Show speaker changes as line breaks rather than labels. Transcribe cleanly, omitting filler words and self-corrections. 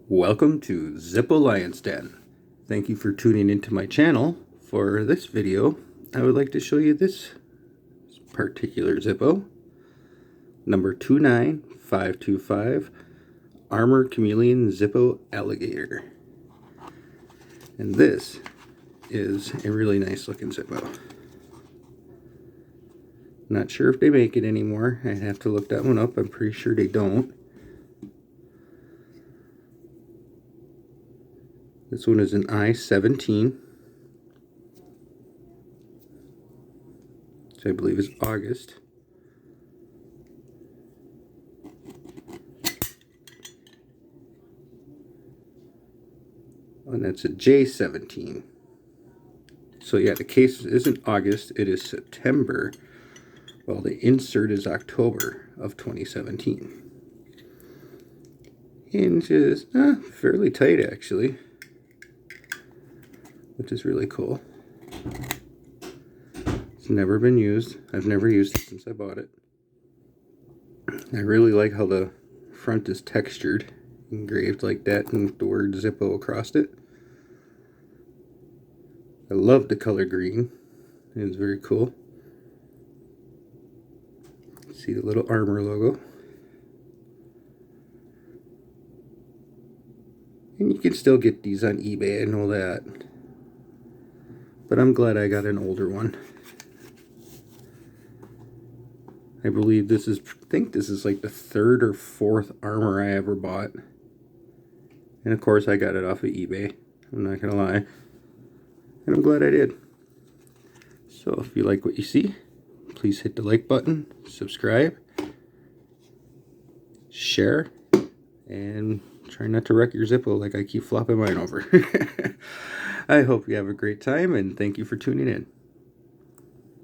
Welcome to Zippo Lion's Den. Thank you for tuning into my channel. For this video, I would like to show you this particular Zippo, number 29525, Armor Chameleon Zippo Alligator. And this is a really nice looking Zippo. Not sure if they make it anymore. I'd have to look that one up. I'm pretty sure they don't. This one is an I-17, which I believe is August. And that's a J-17. So yeah, the case isn't August, it is September, while the insert is October of 2017. Hinge is fairly tight actually, which is really cool. It's never been used. I've never used it since I bought it. I really like how the front is textured, engraved like that, and with the word Zippo across it. I love the color green. It's very cool. See the little armor logo. And you can still get these on eBay, I know that. But I'm glad I got an older one. I believe this is, I think this is like the third or fourth armor I ever bought. And of course I got it off of eBay. I'm not gonna lie. And I'm glad I did. So if you like what you see, please hit the like button, subscribe, share, and try not to wreck your Zippo like I keep flopping mine over. I hope you have a great time, and thank you for tuning in.